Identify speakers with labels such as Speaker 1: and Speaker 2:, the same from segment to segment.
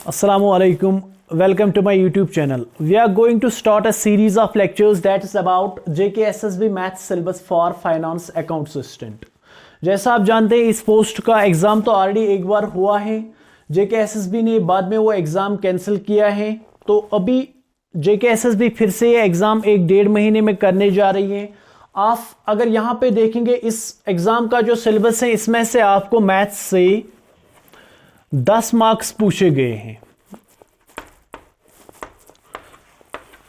Speaker 1: Assalamualaikum. Welcome to my YouTube channel. We are going to start a series of lectures that is about JKSSB Maths syllabus for Finance Account Assistant. जैसा आप जानते हैं इस post का exam तो already एक बार हुआ है. JKSSB ने बाद में वो एग्ज़ाम कैंसिल किया है, तो अभी JKSSB फिर से ये एग्ज़ाम 1-1.5 महीने में करने जा रही है. आप अगर यहाँ पे देखेंगे इस एग्ज़ाम का जो सिलेबस है इसमें से आपको मैथ्स से 10 मार्क्स पूछे गए हैं.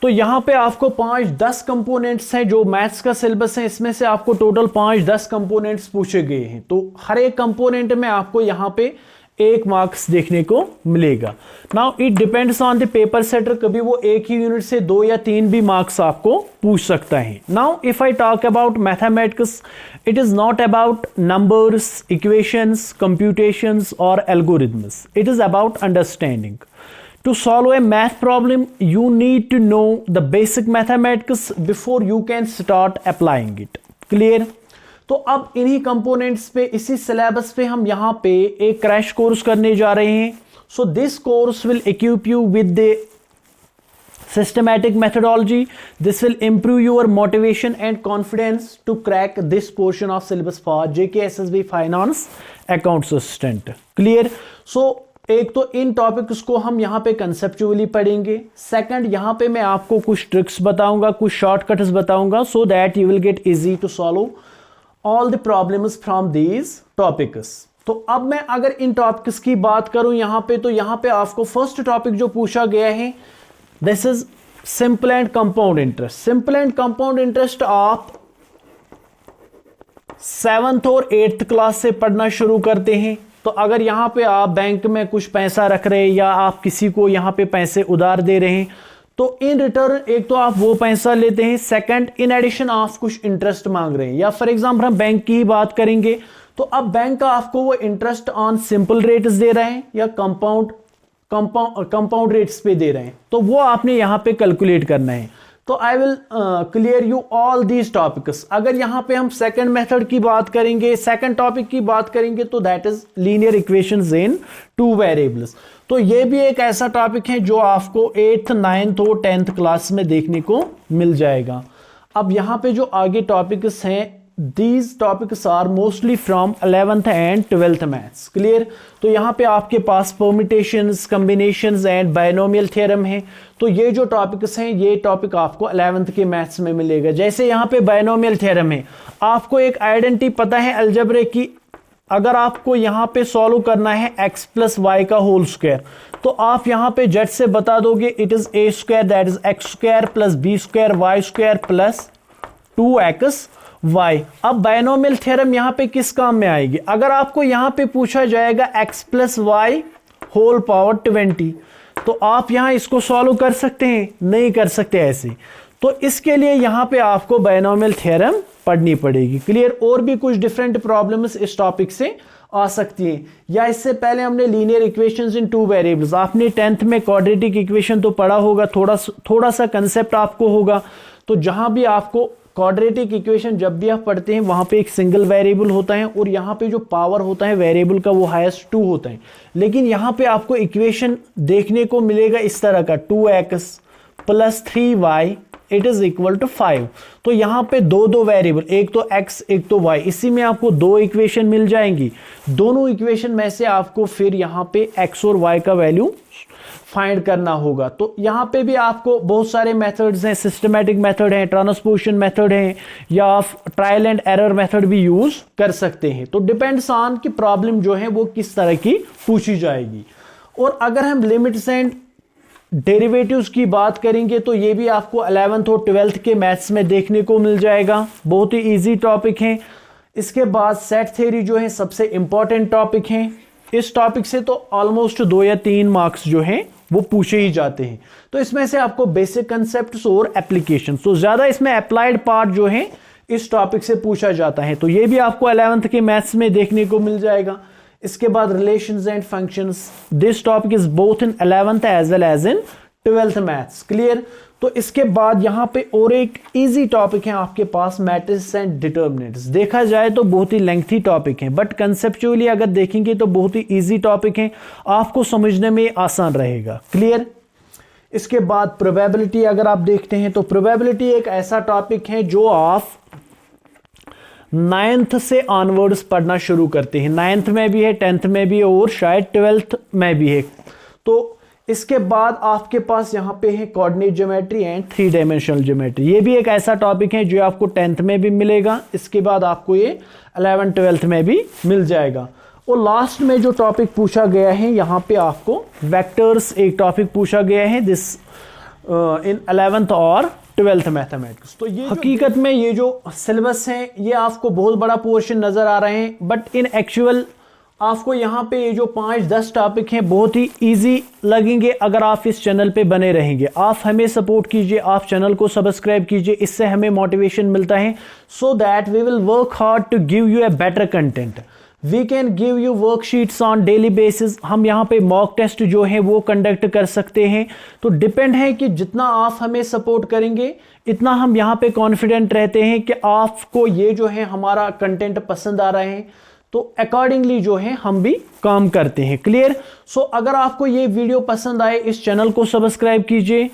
Speaker 1: तो यहां पे आपको 5-10 कंपोनेंट्स हैं. जो मैथ्स का सिलेबस है इसमें से आपको टोटल 5-10 कंपोनेंट्स पूछे गए हैं. तो हर एक कंपोनेंट में आपको यहां पे 1 मार्क्स देखने को मिलेगा. Now it depends on the paper setter. कभी वो एक ही यूनिट से 2 या 3 भी मार्क्स आपको पूछ सकता है. Now if I talk about mathematics, it is not about numbers, equations, computations or algorithms. It is about understanding. To solve a math problem, you need to know the basic mathematics before you can start applying it. Clear? तो अब इन्हीं components पे, इसी syllabus पे हम यहाँ पे एक क्रैश कोर्स करने जा रहे हैं. So this course will equip you with the systematic methodology. This will improve your motivation and confidence to crack this portion of syllabus for JKSSB Finance Account Assistant. Clear? So एक तो इन topics को हम यहाँ पे conceptually पढ़ेंगे. Second, यहाँ पे मैं आपको कुछ ट्रिक्स बताऊंगा, कुछ शॉर्टकट्स बताऊंगा, so that you will get easy to solve all the problems from these topics. तो अब मैं अगर इन टॉपिक्स की बात करूं यहाँ पे, तो यहाँ पे आपको फर्स्ट टॉपिक जो पूछा गया है, this is simple and compound interest. Simple and compound interest आप 7th और 8th क्लास से पढ़ना शुरू करते हैं. तो अगर यहां पे आप बैंक में कुछ पैसा रख रहे हैं या आप किसी को यहां पे पैसे उधार दे रहे हैं, तो इन रिटर्न एक तो आप वो पैसा लेते हैं, सेकंड इन एडिशन आप कुछ इंटरेस्ट मांग रहे हैं. या फॉर एग्जांपल हम बैंक की ही बात करेंगे, तो अब बैंक का आपको वो इंटरेस्ट ऑन सिंपल रेट्स दे रहे हैं या कंपाउंड रेट्स पे दे रहे हैं, तो वो आपने यहां पे कैलकुलेट करना है. तो I will clear you all these topics. अगर यहां पे हम सेकंड मेथड की बात करेंगे, सेकंड टॉपिक की बात करेंगे, तो that is linear equations in 2 variables. तो ये भी एक ऐसा टॉपिक है जो आपको 8th, 9th और 10th क्लास में देखने को मिल जाएगा. अब यहां पे जो आगे टॉपिक्स हैं, These topics are mostly from 11th and 12th maths. Clear? तो यहाँ पे आपके पास permutations, combinations and binomial theorem है. तो ये जो टॉपिक्स हैं, ये टॉपिक आपको 11th के मैथ्स में मिलेगा. जैसे यहाँ पे binomial theorem है, आपको एक आइडेंटिटी पता है अलजेब्रे की. अगर आपको यहाँ पे सॉल्व करना है x प्लस वाई का होल स्क्वायर, तो आप यहाँ पे झट से बता दोगे it is a square that is x square plus b square y square plus 2x y. अब बायनोमियल थ्योरम यहां पे किस काम में आएगी? अगर आपको यहां पे पूछा जाएगा x plus y whole power 20, तो आप यहां इसको सॉल्व कर सकते हैं? नहीं कर सकते ऐसे. तो इसके लिए यहां पे आपको बायनोमियल थ्योरम पढ़नी पड़ेगी. क्लियर? और भी कुछ डिफरेंट प्रॉब्लम्स इस टॉपिक से आ सकती हैं. या इससे पहले हमने लीनियर इक्वेशंस इन 2 वेरिएबल्स, आपने 10th में क्वाड्रेटिक इक्वेशन तो पढ़ा होगा, थोड़ा सा कंसेप्ट आपको होगा. तो जहां भी आपको क्वाड्रेटिक इक्वेशन जब भी आप पढ़ते हैं, वहां पे एक सिंगल वेरिएबल होता है और यहां पे जो पावर होता है वेरिएबल का वो हाईएस्ट 2 होता है. लेकिन यहां पे आपको इक्वेशन देखने को मिलेगा इस तरह का 2x plus 3y it is equal to 5. तो यहां पे दो वेरिएबल, एक तो x एक तो y, इसी में आपको 2 इक्वेशन मिल जाएंगी. दोनों इक्वेशन में से आपको फिर यहां पे x और y का वैल्यू फाइंड करना होगा. तो यहां पे भी आपको बहुत सारे मेथड्स हैं, सिस्टमैटिक मेथड हैं, ट्रांसपोजिशन मेथड हैं, या आप ट्रायल एंड एरर मेथड भी यूज कर सकते हैं. तो डिपेंड्स ऑन कि प्रॉब्लम जो है वो किस तरह की पूछी जाएगी. और अगर हम लिमिट्स एंड डेरिवेटिव्स की बात करेंगे, तो ये भी आपको 11th और 12th के मैथ्स में देखने को मिल जाएगा. बहुत ही इजी टॉपिक है. इसके बाद सेट थ्योरी जो है सबसे इंपॉर्टेंट टॉपिक है. इस टॉपिक से तो ऑलमोस्ट 2 या 3 मार्क्स जो हैं वो पूछे ही जाते हैं. तो इसमें से आपको बेसिक कंसेप्ट्स और एप्लीकेशन, तो ज्यादा इसमें अप्लाइड पार्ट जो है इस टॉपिक से पूछा जाता है. तो ये भी आपको 11th के मैथ्स में देखने को मिल जाएगा. इसके बाद relations and functions, this topic is both in 11th as well as in 12th maths. Clear? तो इसके बाद यहाँ पे और एक इजी टॉपिक है आपके पास, मैट्रिसेस एंड डिटर्मिनेंट्स। देखा जाए तो बहुत ही लेंथी टॉपिक है, बट कंसेप्चुअली अगर देखेंगे तो बहुत ही इजी टॉपिक है, आपको समझने में आसान रहेगा। क्लियर। इसके बाद प्रोबेबिलिटी अगर आप देखते हैं तो प्रोबेबिलिटी एक ऐसा टॉपिक है जो आप 9th से ऑनवर्ड्स पढ़ना शुरू करते हैं। 9th में भी है, 10th में भी है और शायद 12th में भी है। तो इसके बाद आपके पास यहाँ पे है coordinate geometry and 3 dimensional geometry. ये भी एक ऐसा टॉपिक है जो आपको 10th में भी मिलेगा, इसके बाद आपको ये 11th 12th में भी मिल जाएगा। और लास्ट में जो टॉपिक पूछा गया है यहाँ पे आपको वेक्टर्स एक टॉपिक पूछा गया है दिस इन 11th और 12th मैथमेटिक्स। तो ये हकीकत में ये जो सिलेबस है ये आपको बहुत बड़ा पोर्शन नजर आ रहे हैं, बट इन एक्चुअल आपको यहाँ पे ये जो 5-10 टॉपिक हैं बहुत ही इजी लगेंगे अगर आप इस चैनल पे बने रहेंगे। आप हमें सपोर्ट कीजिए, आप चैनल को सब्सक्राइब कीजिए, इससे हमें मोटिवेशन मिलता है so that we will work hard to give you a better content. We can give you worksheets on daily basis. हम यहाँ पे मॉक टेस्ट जो है वो कंडक्ट कर सकते हैं। तो डिपेंड है कि जितना आप हमें सपोर्ट करेंगे इतना हम यहाँ पे कॉन्फिडेंट रहते हैं कि आपको ये जो है हमारा कंटेंट पसंद आ रहे हैं, तो अकॉर्डिंगली जो है हम भी काम करते हैं। क्लियर। सो अगर आपको ये वीडियो पसंद आए इस चैनल को सब्सक्राइब कीजिए।